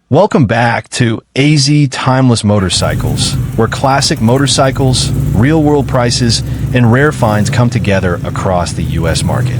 Welcome back to AZ Timeless Motorcycles, where classic motorcycles, real-world prices, and rare finds come together across the U.S. market.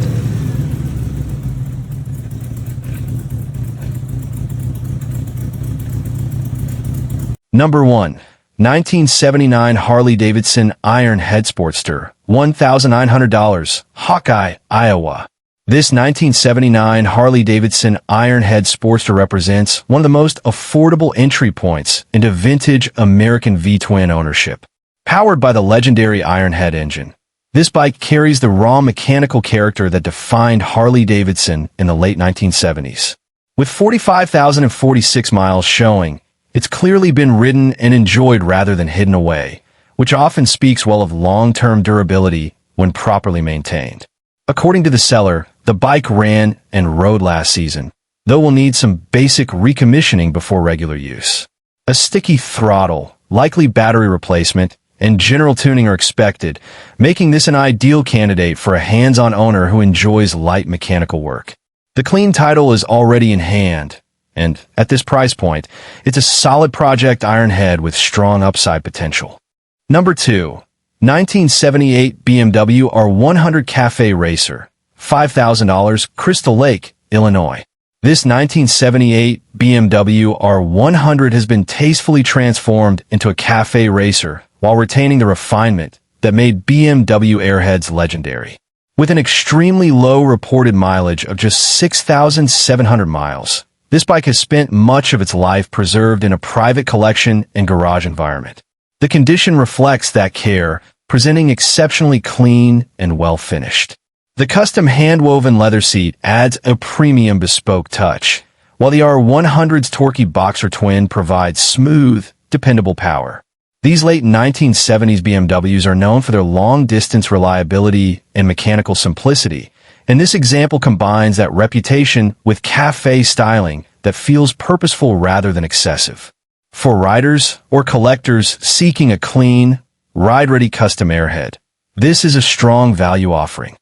Number 1. 1979 Harley-Davidson Iron Head Sportster, $1,900, Hawkeye, Iowa. This 1979 Harley-Davidson Iron Head Sportster represents one of the most affordable entry points into vintage American V-twin ownership. Powered by the legendary Ironhead engine, this bike carries the raw mechanical character that defined Harley-Davidson in the late 1970s. With 45,046 miles showing, it's clearly been ridden and enjoyed rather than hidden away, which often speaks well of long-term durability when properly maintained. According to the seller, the bike ran and rode last season, though will need some basic recommissioning before regular use. A sticky throttle, likely battery replacement, and general tuning are expected, making this an ideal candidate for a hands-on owner who enjoys light mechanical work. The clean title is already in hand, and at this price point, it's a solid project Ironhead with strong upside potential. Number 2. 1978 BMW R100 Cafe Racer, $5,000, Crystal Lake, Illinois. This 1978 BMW R100 has been tastefully transformed into a cafe racer while retaining the refinement that made BMW Airheads legendary. With an extremely low reported mileage of just 6,700 miles, this bike has spent much of its life preserved in a private collection and garage environment. The condition reflects that care, presenting exceptionally clean and well-finished. The custom hand-woven leather seat adds a premium bespoke touch, while the R100's torquey boxer twin provides smooth, dependable power. These late 1970s BMWs are known for their long-distance reliability and mechanical simplicity, and this example combines that reputation with cafe styling that feels purposeful rather than excessive. For riders or collectors seeking a clean, ride-ready custom airhead, this is a strong value offering.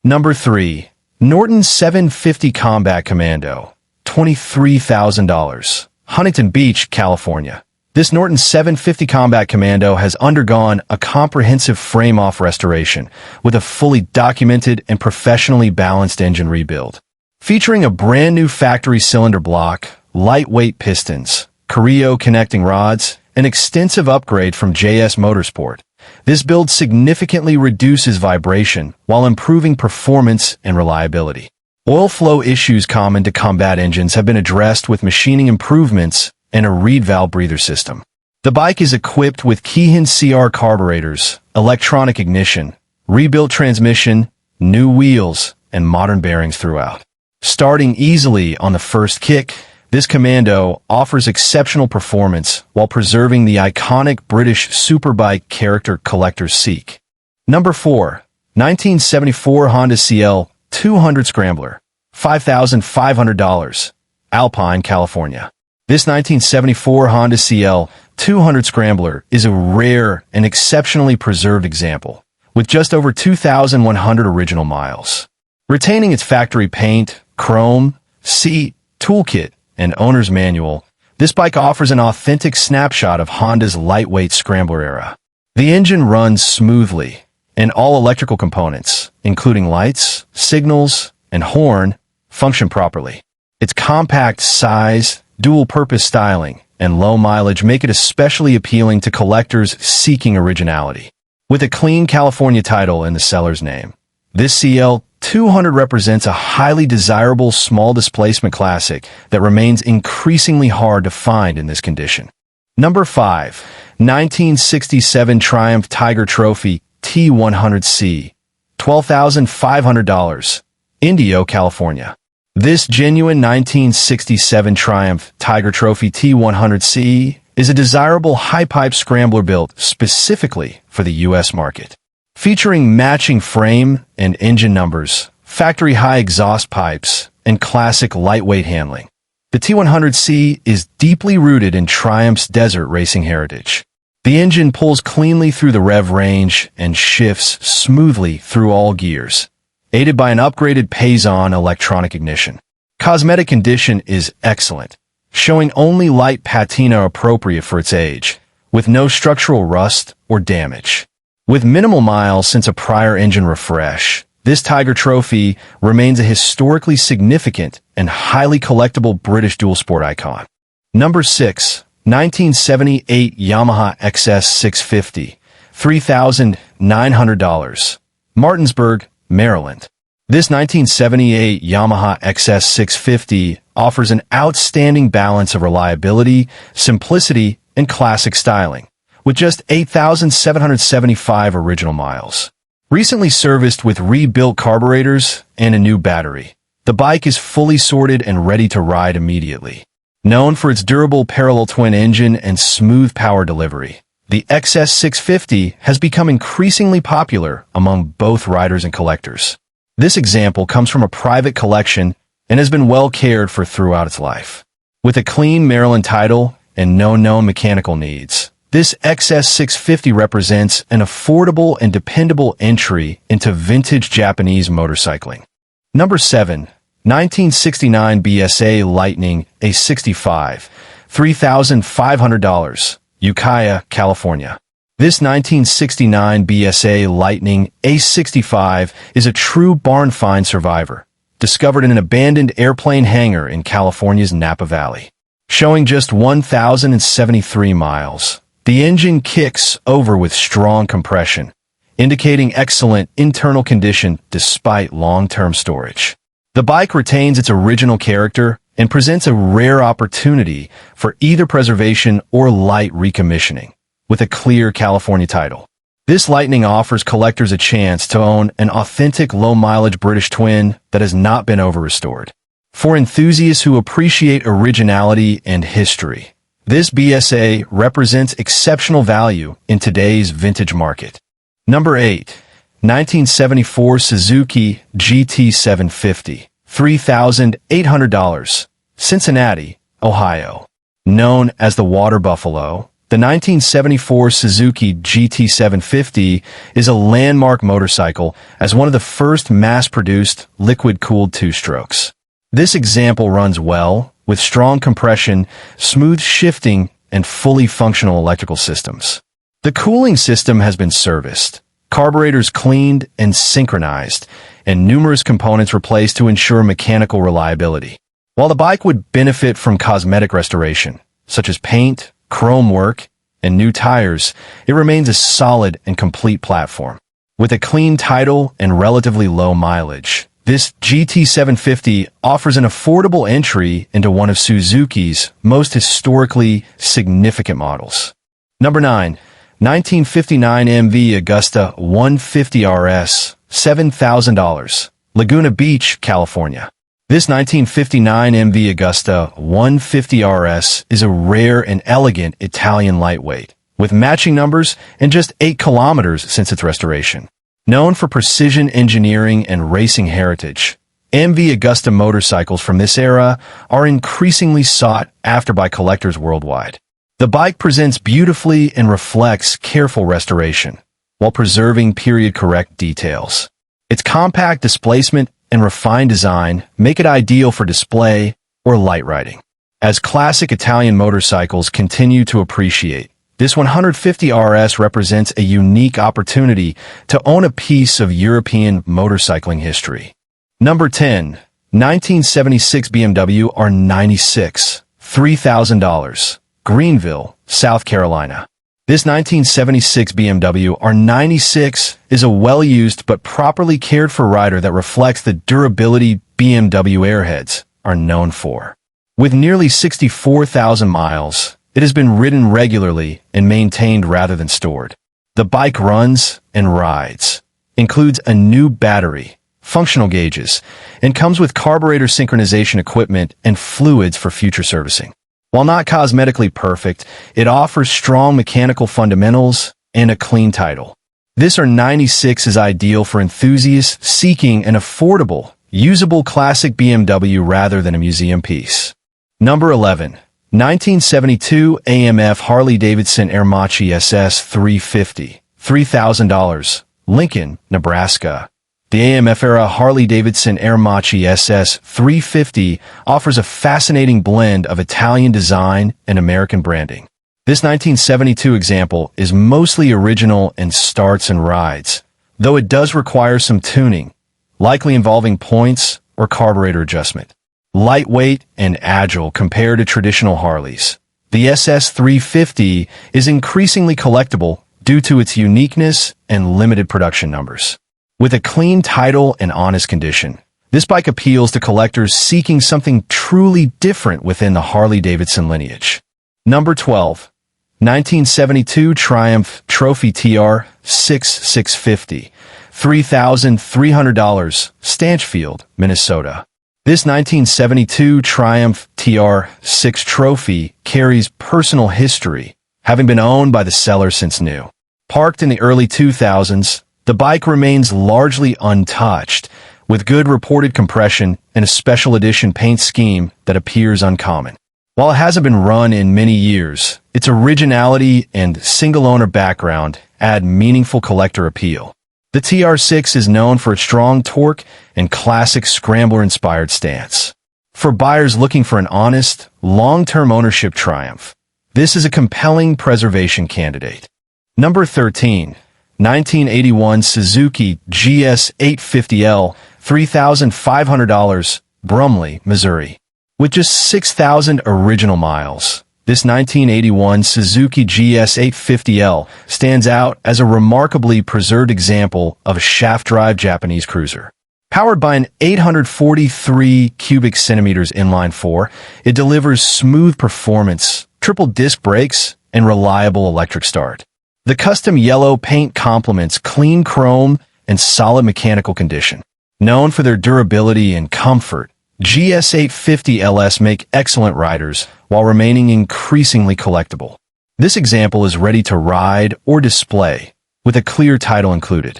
Number 3. Norton 750 Combat Commando, $23,000, Huntington Beach, California. This Norton 750 Combat Commando has undergone a comprehensive frame-off restoration with a fully documented and professionally balanced engine rebuild. Featuring a brand new factory cylinder block, lightweight pistons, Carrillo connecting rods, an extensive upgrade from JS Motorsport, this build significantly reduces vibration while improving performance and reliability. Oil flow issues common to combat engines have been addressed with machining improvements and a reed valve breather system. The bike is equipped with Keihin CR carburetors, electronic ignition, rebuilt transmission, new wheels, and modern bearings throughout. Starting easily on the first kick, this Commando offers exceptional performance while preserving the iconic British superbike character collectors seek. Number 4. 1974 Honda CL 200 Scrambler, $5,500, Alpine, California. This 1974 Honda CL 200 Scrambler is a rare and exceptionally preserved example, with just over 2,100 original miles. Retaining its factory paint, chrome, seat, toolkit, and owner's manual, this bike offers an authentic snapshot of Honda's lightweight Scrambler era. The engine runs smoothly, and all electrical components, including lights, signals, and horn, function properly. Its compact size, dual-purpose styling, and low mileage make it especially appealing to collectors seeking originality. With a clean California title in the seller's name, this CL 200 represents a highly desirable small displacement classic that remains increasingly hard to find in this condition. Number 5. 1967 Triumph Tiger Trophy T100C, $12,500, Indio, California. This genuine 1967 Triumph Tiger Trophy T100C is a desirable high-pipe scrambler built specifically for the U.S. market. Featuring matching frame and engine numbers, factory-high exhaust pipes, and classic lightweight handling, the T100C is deeply rooted in Triumph's desert racing heritage. The engine pulls cleanly through the rev range and shifts smoothly through all gears, aided by an upgraded Payzon electronic ignition. Cosmetic condition is excellent, showing only light patina appropriate for its age, with no structural rust or damage. With minimal miles since a prior engine refresh, this Tiger Trophy remains a historically significant and highly collectible British dual sport icon. Number 6. 1978 Yamaha XS 650, $3,900. Martinsburg, Maryland. This 1978 Yamaha XS 650 offers an outstanding balance of reliability, simplicity, and classic styling, with just 8,775 original miles. Recently serviced with rebuilt carburetors and a new battery, the bike is fully sorted and ready to ride immediately. Known for its durable parallel twin engine and smooth power delivery, the XS 650 has become increasingly popular among both riders and collectors. This example comes from a private collection and has been well cared for throughout its life. With a clean Maryland title and no known mechanical needs, this XS 650 represents an affordable and dependable entry into vintage Japanese motorcycling. Number 7. 1969 BSA Lightning A65, $3,500, Ukiah, California. This 1969 BSA Lightning A65 is a true barn find survivor, discovered in an abandoned airplane hangar in California's Napa Valley. Showing just 1,073 miles, the engine kicks over with strong compression, indicating excellent internal condition despite long-term storage. The bike retains its original character and presents a rare opportunity for either preservation or light recommissioning, with a clear California title. This Lightning offers collectors a chance to own an authentic low-mileage British twin that has not been over-restored. For enthusiasts who appreciate originality and history, this BSA represents exceptional value in today's vintage market. Number 8. 1974 Suzuki GT750, $3,800, Cincinnati, Ohio. Known as the Water Buffalo, the 1974 Suzuki GT750 is a landmark motorcycle as one of the first mass-produced liquid-cooled two-strokes. This example runs well, with strong compression, smooth shifting, and fully functional electrical systems. The cooling system has been serviced, carburetors cleaned and synchronized, and numerous components replaced to ensure mechanical reliability. While the bike would benefit from cosmetic restoration, such as paint, chrome work, and new tires, it remains a solid and complete platform. With a clean title and relatively low mileage, this GT750 offers an affordable entry into one of Suzuki's most historically significant models. Number 9. 1959 MV Agusta 150 RS, $7,000, Laguna Beach, California. This 1959 MV Agusta 150 RS is a rare and elegant Italian lightweight, with matching numbers and just 8 kilometers since its restoration. Known for precision engineering and racing heritage, MV Agusta motorcycles from this era are increasingly sought after by collectors worldwide. The bike presents beautifully and reflects careful restoration, while preserving period-correct details. Its compact displacement and refined design make it ideal for display or light riding. As classic Italian motorcycles continue to appreciate, this 150 RS represents a unique opportunity to own a piece of European motorcycling history. Number 10. 1976 BMW R96, $3,000, Greenville, South Carolina. This 1976 BMW R96 is a well-used but properly cared-for rider that reflects the durability BMW airheads are known for. With nearly 64,000 miles, it has been ridden regularly and maintained rather than stored. The bike runs and rides, includes a new battery, functional gauges, and comes with carburetor synchronization equipment and fluids for future servicing. While not cosmetically perfect, it offers strong mechanical fundamentals and a clean title. This R96 is ideal for enthusiasts seeking an affordable, usable classic BMW rather than a museum piece. Number 11. 1972 AMF Harley-Davidson Ermachi SS 350, $3,000, Lincoln, Nebraska. The AMF-era Harley-Davidson XS 350 offers a fascinating blend of Italian design and American branding. This 1972 example is mostly original and starts and rides, though it does require some tuning, likely involving points or carburetor adjustment. Lightweight and agile compared to traditional Harleys, the SS 350 is increasingly collectible due to its uniqueness and limited production numbers. With a clean title and honest condition, this bike appeals to collectors seeking something truly different within the Harley-Davidson lineage. Number 12. 1972 Triumph Trophy TR6 650, $3,300, Stanchfield, Minnesota. This 1972 Triumph TR6 Trophy carries personal history, having been owned by the seller since new. Parked in the early 2000s, the bike remains largely untouched, with good reported compression and a special edition paint scheme that appears uncommon. While it hasn't been run in many years, its originality and single-owner background add meaningful collector appeal. The TR6 is known for its strong torque and classic Scrambler-inspired stance. For buyers looking for an honest, long-term ownership Triumph, this is a compelling preservation candidate. Number 13. 1981 Suzuki GS850L, $3,500, Brumley, Missouri. With just 6,000 original miles, this 1981 Suzuki GS850L stands out as a remarkably preserved example of a shaft-drive Japanese cruiser. Powered by an 843 cubic centimeters inline-4, it delivers smooth performance, triple disc brakes, and reliable electric start. The custom yellow paint complements clean chrome and solid mechanical condition. Known for their durability and comfort, GS850LS make excellent riders while remaining increasingly collectible. This example is ready to ride or display, with a clear title included.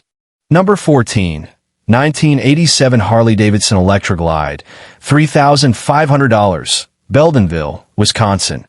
Number 14. 1987 Harley-Davidson Electra Glide, $3,500, Beldenville, Wisconsin.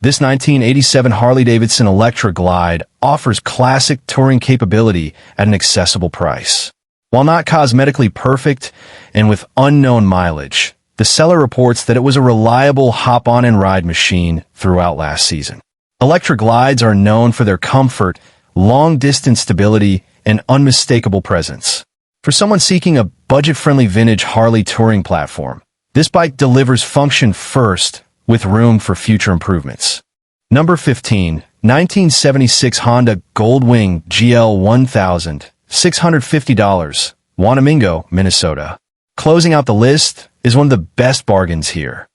This 1987 Harley-Davidson Electra Glide offers classic touring capability at an accessible price. While not cosmetically perfect and with unknown mileage, the seller reports that it was a reliable hop-on-and-ride machine throughout last season. Electra Glides are known for their comfort, long-distance stability, and unmistakable presence. For someone seeking a budget-friendly vintage Harley touring platform, this bike delivers function first, with room for future improvements. Number 15. 1976 Honda Goldwing GL1000, $650, Wanamingo, Minnesota. Closing out the list is one of the best bargains here.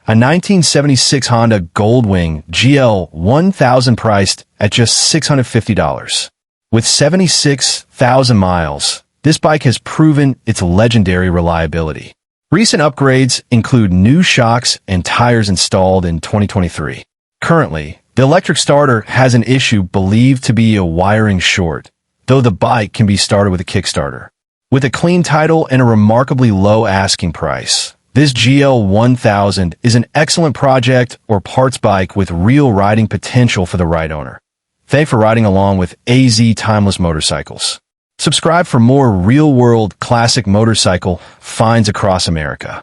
A 1976 Honda Goldwing GL1000 priced at just $650. With 76,000 miles, this bike has proven its legendary reliability. Recent upgrades include new shocks and tires installed in 2023. Currently, the electric starter has an issue believed to be a wiring short, though the bike can be started with a Kickstarter. With a clean title and a remarkably low asking price, this GL1000 is an excellent project or parts bike with real riding potential for the right owner. Thanks for riding along with AZ Timeless Motorcycles. Subscribe for more real-world classic motorcycle finds across America.